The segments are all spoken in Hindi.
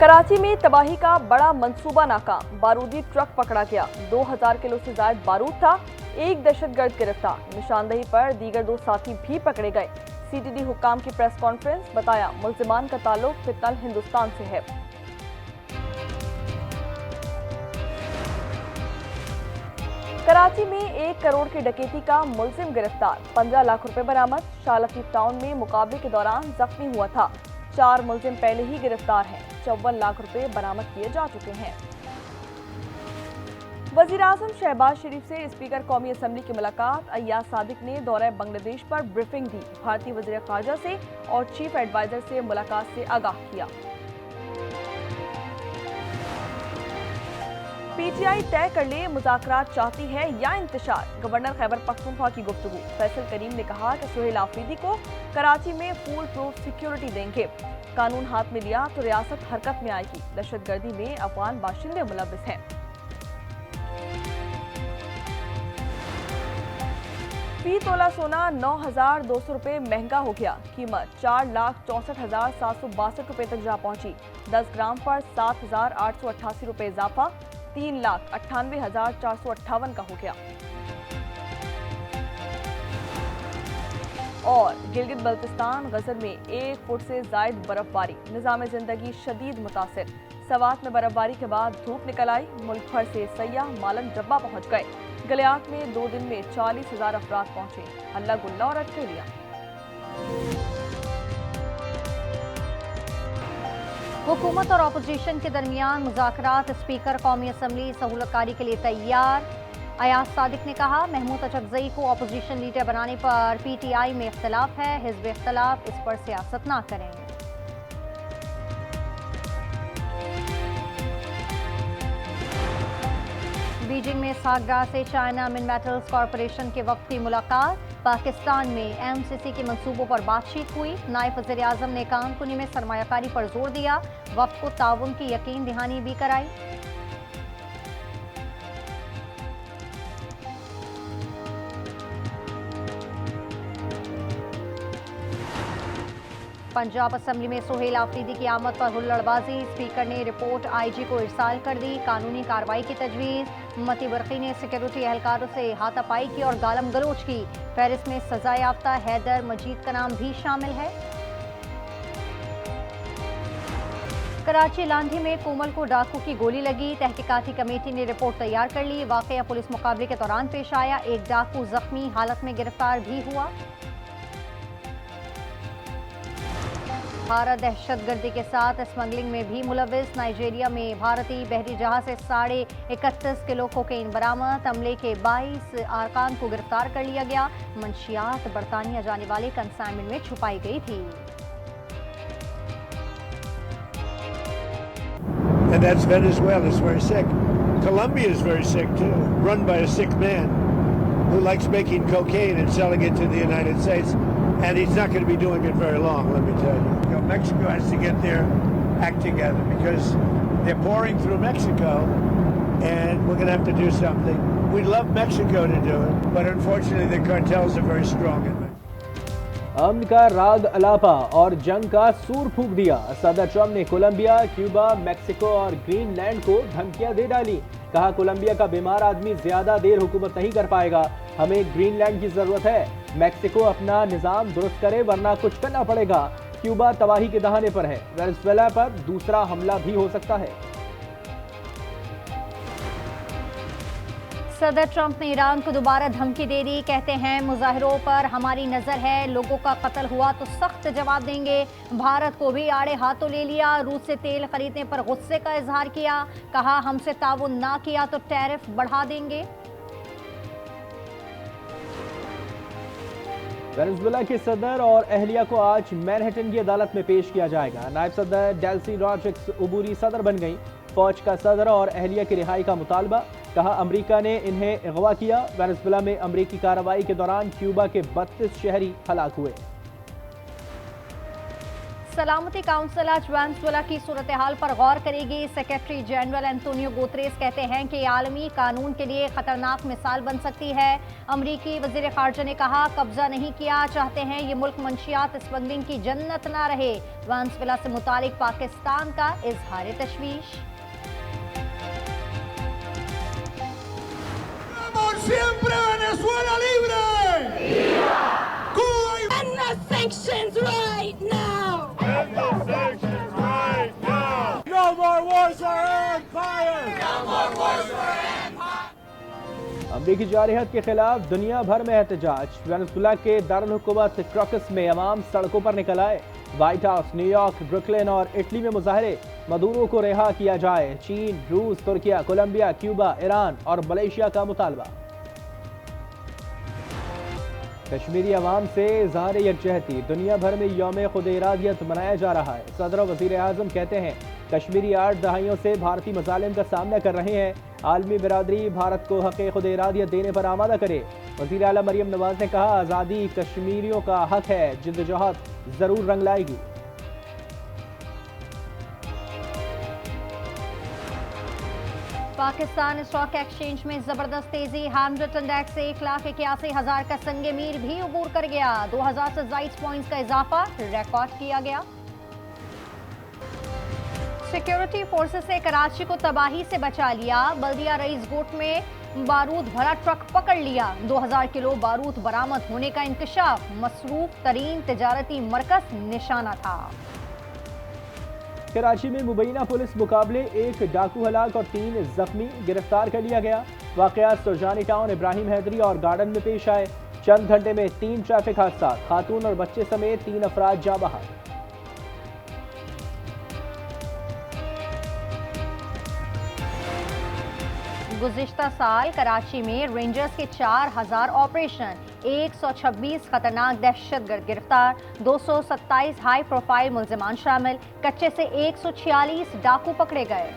कराची में तबाही का बड़ा मंसूबा नाकाम, बारूदी ट्रक पकड़ा गया। 2000 किलो से ज्यादा बारूद था। एक दहशतगर्द गिरफ्तार। निशानदही पर दीगर 2 साथी भी पकड़े गए। सीटीडी हुक्काम की प्रेस कॉन्फ्रेंस, बताया मुल्जिमान का ताल्लुक फितनल हिंदुस्तान से है। कराची में 1 करोड़ की डकैती का मुलजिम गिरफ्तार। 15 लाख रुपए बरामद। शालतीफ टाउन में मुकाबले के दौरान जख्मी हुआ था। 4 मुलजिम पहले ही गिरफ्तार हैं। 54 लाख रुपए बरामद किए जा चुके हैं। वजीर-आज़म शहबाज शरीफ से स्पीकर कौमी असम्बली की मुलाकात। अय्याज सादिक ने दौरे बांग्लादेश पर ब्रीफिंग दी। भारतीय वज़ीर ख़ारजा से और चीफ एडवाइजर से मुलाकात से आगाह किया। पीटीआई तय कर ले मुज़ाकरात चाहती है या इंतशार। गवर्नर खैबर पख्तूनख्वा की गुफ्तगू। फैसल करीम ने कहा कि सुहेल आफरीदी को कराची में फुल प्रूफ सिक्योरिटी देंगे। कानून हाथ में लिया तो रियासत हरकत में आएगी। दहशतगर्दी में अफगान बाशिंदे मुलव्विस हैं। फी तोला सोना 9,200 रुपए महंगा हो गया। कीमत 4,64,762 रुपए तक जा पहुंची। 10 ग्राम पर 7,888 रुपए इजाफा 3,98,458 का हो गया। और गिलगित बल्तिस्तान गजर में 1 फुट से जायद बर्फबारी। निजाम जिंदगी शदीद मुतासिर। सवात में बर्फबारी के बाद धूप निकल आई। मुल्क भर से सयाह मालन डब्बा पहुंच गए। गलियात में 2 दिन में 40,000 अफराद पहुंचे। हल्ला गुल्ला और अटकेलियां। हुकूमत और अपोजिशन के दरमियान मुज़ाकरात। स्पीकर कौमी असम्बली सहूलतकारी के लिए तैयार। अय्याज सादिक ने कहा महमूद अचकज़ई को अपोजिशन लीडर बनाने पर पीटीआई में इख्तलाफ है। हिज़्ब इख्तलाफ इस पर सियासत ना करें। बीजिंग में सागरा से चाइना मिन मेटल्स कॉरपोरेशन के वक्त की मुलाकात। पाकिस्तान में एमसीसी के मंसूबों पर बातचीत हुई। नायब वज़ीर-ए-आज़म ने कानकुनी में सरमायाकारी पर जोर दिया। वक्त को ताउन की यकीन दहानी भी कराई। पंजाब असम्बली में सुहेल आफरीदी की आमद पर हुल्लड़बाजी। स्पीकर ने रिपोर्ट आईजी को इरसाल कर दी। कानूनी कार्रवाई की तजवीज़। मती बरकी ने सिक्योरिटी एहलकारों से हाथापाई की और गालम गलोच की। फहरिस्त में सजा याफ्ता हैदर मजीद का नाम भी शामिल है। कराची लांधी में कोमल को डाकू की गोली लगी। तहकीकाती कमेटी ने रिपोर्ट तैयार कर ली। वाकया पुलिस मुकाबले के दौरान पेश आया। एक डाकू जख्मी हालत में गिरफ्तार भी हुआ। भारत दहशतगर्दी के साथ स्मगलिंग में भी मुलव्विस। नाइजीरिया में भारतीय बहरी जहाज से 31.5 किलो कोकेन बरामद। अमले के 22 अरकान को गिरफ्तार कर लिया गया। मंशियात बरतानिया जाने वाले कंसाइनमेंट में छुपाई गई थी। And that's Venezuela. It's very sick. Colombia is very sick too, run by a sick man who likes making cocaine and selling it to the United States. And he's not going to be doing it very long, let me tell you. Mexico has to get their act together because they're pouring through Mexico and we're going to have to do something. We'd love Mexico to do it, but unfortunately the cartels are very strong in Mexico. अमन का राग अलापा और जंग का सूर फूंक दिया। सदर ट्रम्प ने कोलंबिया, क्यूबा, मैक्सिको और ग्रीनलैंड को धमकियां दे डाली। कहा कोलंबिया का बीमार आदमी ज्यादा देर हुकूमत नहीं कर पाएगा। हमें ग्रीनलैंड की जरूरत है। मैक्सिको अपना निजाम दुरुस्त करे वरना कुछ करना पड़ेगा। क्यूबा तबाही के दहाने पर है। वेनेजुएला पर दूसरा हमला भी हो सकता है। सदर ट्रंप ने ईरान को दोबारा धमकी दे दी। कहते हैं मुजाहिरों पर हमारी नजर है। लोगों का कत्ल हुआ तो सख्त जवाब देंगे। भारत को भी आड़े हाथों ले लिया। रूस से तेल खरीदने पर गुस्से का इजहार किया। कहा हमसे ताउन ना किया तो टैरिफ बढ़ा देंगे। वेनेजुएला के सदर और अहलिया को आज मैनहट्टन की अदालत में पेश किया जाएगा। नायब सदर डेल्सी रॉड्रिग्स उबूरी सदर बन गई। फौज का सदर और अहलिया की रिहाई का मुतालबा। कहा अमेरिका ने इन्हें अगवा किया। वेनेजुएला में अमेरिकी कार्रवाई के दौरान क्यूबा के 32 शहरी हलाक हुए। सलामती काउंसिल आज वेनेजुएला की सूरत हाल पर गौर करेगी। सेक्रेटरी जनरल एंटोनियो गुतेरेस कहते हैं कि आलमी कानून के लिए खतरनाक मिसाल बन सकती है। अमरीकी वजीर खारजा ने कहा, कब्जा नहीं किया चाहते हैं ये मुल्क मंशियात स्मगलिंग की जन्नत ना रहे। वेनेजुएला से मुतालिक पाकिस्तान का इजहार तशवीश। Siempre Venezuela libre! Cuba y... End the sanctions right now! End the sanctions right now! No more wars for our empire! No more wars for our empire! अमरीकी जारहत के खिलाफ दुनिया भर में एहतजाज। वेनेजुएला के दारुल हुकूमत क्रॉकस में अवाम सड़कों पर निकल आए। व्हाइट हाउस, न्यूयॉर्क, ब्रुकलिन और इटली में मुजाहरे। मदूरो को रिहा किया जाए। चीन, रूस, तुर्किया, कोलंबिया, क्यूबा, ईरान और मलेशिया का मुतालबा। कश्मीरी अवाम से इज़हार यकजहती। दुनिया भर में यौम खुद-ए-इरादियत मनाया जा रहा है। सदर और वज़ीर आज़म कहते हैं, कश्मीरी 8 दहाइयों से भारतीय मज़ालिम का सामना कर रहे हैं। आलमी बिरादरी भारत को हक़ खुद-ए-इरादियत देने पर आमादा करे। वज़ीर आला मरियम नवाज ने कहा, आज़ादी कश्मीरियों का हक है, जिद्दोजहद ज़रूर रंग लाएगी। पाकिस्तान स्टॉक एक्सचेंज में जबरदस्त तेजी। 100 इंडेक्स 1,81,000 का संगे मीर भी अबूर कर गया। 2000 से ज़ायद पॉइंट्स का इजाफा रिकॉर्ड किया गया। सिक्योरिटी फोर्सेस ने कराची को तबाही से बचा लिया। बल्दिया रईस गोट में बारूद भरा ट्रक पकड़ लिया। 2000 किलो बारूद बरामद होने का इंकशाफ। मसरूफ तरीन तिजारती मरकज निशाना था। कराची में मुबैना पुलिस मुकाबले 1 डाकू हलाक और 3 जख्मी गिरफ्तार कर लिया गया। वाकयात सुरजानी टाउन, इब्राहिम हैदरी और गार्डन में पेश आए। चंद घंटे में 3 ट्रैफिक हादसा, खातून और बच्चे समेत 3 अफराद जाँ बहक। गुज़िश्ता साल कराची में रेंजर्स के 4000 ऑपरेशन, 126 खतरनाक दहशतगर्द गिरफ्तार, 227 हाई प्रोफाइल मुल्जिमान शामिल। कच्चे से 146 डाकू पकड़े गए।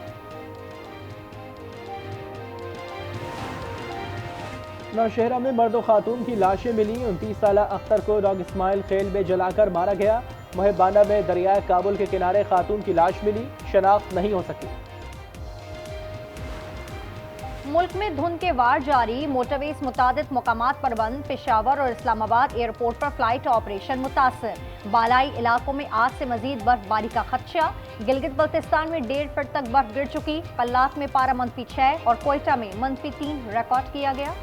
नौशहरा में मर्द और खातून की लाशें मिली। 29 साला अख्तर को डॉग इस्माइल खेल में जलाकर मारा गया। मुहिबाना में दरियाए काबुल के किनारे खातून की लाश मिली, शनाख्त नहीं हो सकी। मुल्क में धुंध के वार जारी। मोटरवेज मुतादिद मकामात पर बंद। पेशावर और इस्लामाबाद एयरपोर्ट पर फ्लाइट ऑपरेशन मुतासर। बालाई इलाकों में आज से मजीद बर्फबारी का खदशा। गिलगित बल्तिस्तान में 1.5 फीट तक बर्फ गिर चुकी। पल्लात में पारा -6 और कोयटा में -3 रिकॉर्ड किया गया।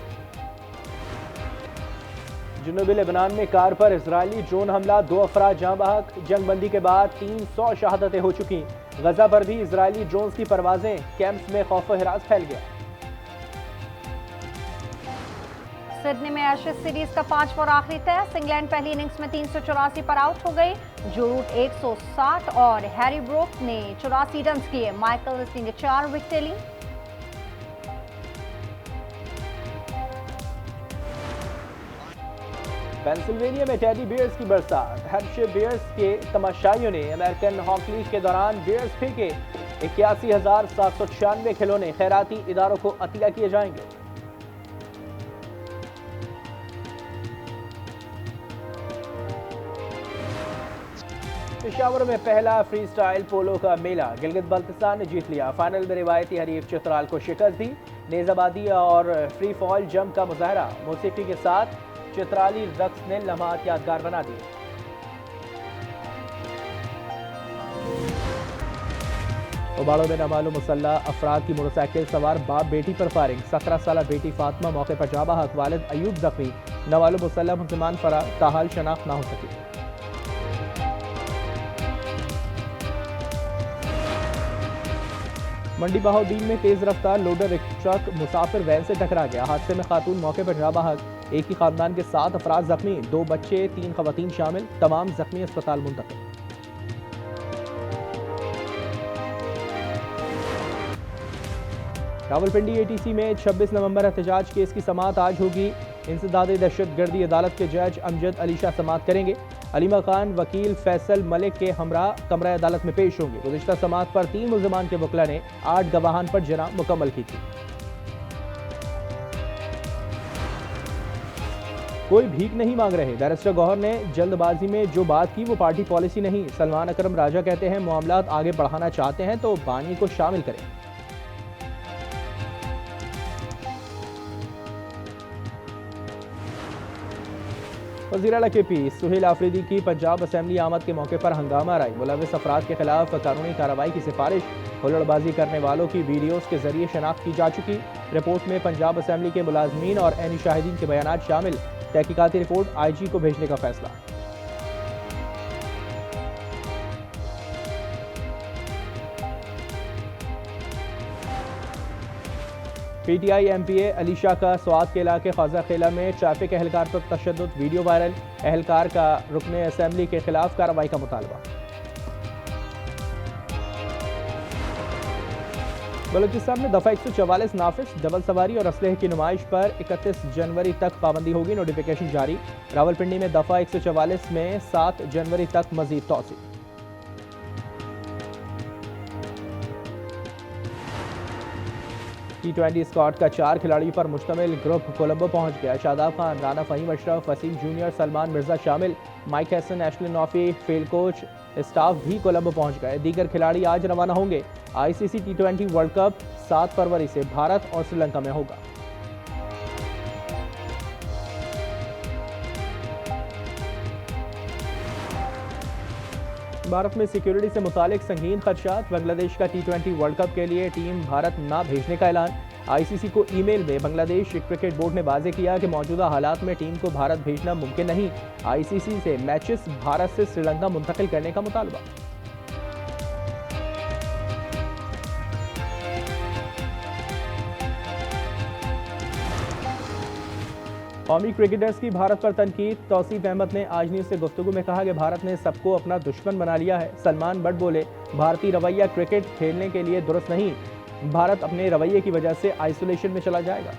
जुनूबी लेबनान में कार पर इजरायली ड्रोन हमला, 2 अफराद जाँ बहक। जंगबंदी के बाद 300 शहादतें हो चुकी। गजा पर भी इजरायली ड्रोन की परवाजें। कैंप्स में खौफ व हिरास फैल गया। सिडनी में एशेज सीरीज का 5वां और आखिरी टेस्ट। इंग्लैंड पहली इनिंग्स में 384 पर आउट हो गई। जो रूट 160 और हैरी ब्रोक ने 84 रन किए। माइकल ने 4 विकेटें ली। पेंसिल्वेनिया में टेडी बियर्स की बरसात। हैम्पशायर बियर्स के तमाशाइयों ने अमेरिकन हॉकी लीग के दौरान बियर्स फेंके। 81,796 खिलौने खैराती इदारों को अतिया किए जाएंगे। पेशावर में पहला फ्री स्टाइल पोलो का मेला गिलगित बल्तिस्तान ने जीत लिया। फाइनल में रिवायती हरीफ चित्राल को शिकस्त दी। नेजाबादी और फ्री फॉल जंप का मुजाहरा। मौसीकी के साथ चित्राली रक्स ने लम्हात यादगार बना दी। उबाड़ों में नामालूम मुसल्लह अफराद की मोटरसाइकिल सवार बाप बेटी पर फायरिंग। 17 साला बेटी फातिमा मौके पर जाँ बहक। वालिद अयूब जख्मी। नामालूम मुसल्लह मुसलमान फरार, ताहाल शनाख्त न हो सकी। मंडी बहाउद्दीन में तेज रफ्तार लोडर ट्रक मुसाफिर वैन से टकरा गया। हादसे में खातून मौके पर जाँ बहक। एक ही खानदान के 7 अफराद जख्मी, 2 बच्चे 3 खवातीन शामिल। तमाम जख्मी अस्पताल मुंतकिल। रावलपिंडी एटीसी में 26 नवंबर एहतजाज केस की समाअत आज होगी। इंसदाद दहशतगर्दी अदालत के जज अमजद अली शाह समाअत करेंगे। अलीमा खान वकील फैसल मलिक के हमरा कमरा अदालत में पेश होंगे। गुज़िश्ता समाअत पर 3 मुल्ज़िमान के वकला ने 8 गवाहान पर जना मुकम्मल की थी। कोई भीख नहीं मांग रहे। बैरिस्टर गौहर ने जल्दबाजी में जो बात की वो पार्टी पॉलिसी नहीं। सलमान अकरम राजा कहते हैं मामलात आगे बढ़ाना चाहते हैं तो बानी को शामिल करें। वज़ीर आला KP सुहेल आफरीदी की पंजाब असेंबली आमद के मौके पर हंगामा राय। मुलविस अफराद के खिलाफ कानूनी कार्रवाई की सिफारिश। हुल्लड़बाजी करने वालों की वीडियोस के जरिए शनाख्त की जा चुकी। रिपोर्ट में पंजाब असेंबली के मुलाजमीन और ऐनी शाहिदीन के बयान शामिल। तहकीकाती रिपोर्ट IG को भेजने का फैसला। PTI MPA अली शाह का स्वात के इलाके ख्वाजा खेला में ट्रैफिक एहलकार पर तशद्दुद, वीडियो वायरल। एहलकार का रुकने असेंबली के खिलाफ कार्रवाई का मुतालबा। बलूचिस्तान में दफा 144 नाफिज। डबल सवारी और असलहे की नुमाइश पर 31 जनवरी तक पाबंदी होगी। नोटिफिकेशन जारी। रावलपिंडी में दफा 144 में 7 जनवरी तक मजीद तौसी। T20 स्क्वाड का 4 खिलाड़ियों पर मुश्तमिल ग्रुप कोलंबो पहुंच गया। शादाब खान, राना फहीम अशरफ, वसीम जूनियर, सलमान मिर्जा शामिल। माइक हैसन, एशलिन नॉफी, फील्ड कोच स्टाफ भी कोलंबो पहुंच गए। दीगर खिलाड़ी आज रवाना होंगे। ICC T20 वर्ल्ड कप 7 फरवरी से भारत और श्रीलंका में होगा। भारत में सिक्योरिटी से मुतालिक संगीन खदशात। बांग्लादेश का T20 वर्ल्ड कप के लिए टीम भारत ना भेजने का ऐलान। ICC को ईमेल में बांग्लादेश क्रिकेट बोर्ड ने वाजे किया कि मौजूदा हालात में टीम को भारत भेजना मुमकिन नहीं। ICC से मैचेस भारत से श्रीलंका मुंतकिल करने का मुतालबा। कौमी क्रिकेटर्स की भारत पर तनकीद। तौसीफ अहमद ने आज न्यूज़ से गुफ्तगू में कहा कि भारत ने सबको अपना दुश्मन बना लिया है। सलमान बट बोले भारतीय रवैया क्रिकेट खेलने के लिए दुरुस्त नहीं। भारत अपने रवैये की वजह से आइसोलेशन में चला जाएगा।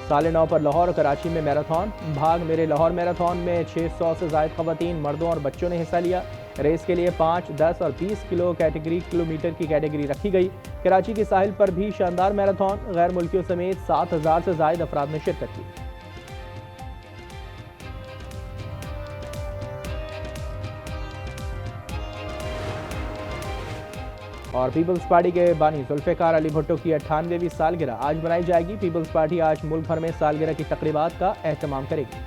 साले 9 पर लाहौर और कराची में मैराथन। भाग मेरे लाहौर मैराथन में 600 से ज़ायद ख़वातीन, मर्दों और बच्चों ने हिस्सा लिया। रेस के लिए 5, 10 और 20 किलोमीटर की कैटेगरी रखी गई। कराची के साहिल पर भी शानदार मैराथन। गैर मुल्कियों समेत 7,000 से ज़ायद अफराद ने शिरकत की। और पीपल्स पार्टी के बानी जुल्फ़िकार अली भुट्टो की 98वीं सालगिरह आज मनाई जाएगी। पीपल्स पार्टी आज मुल्क भर में सालगिरह की तकरीबात का एहतमाम करेगी।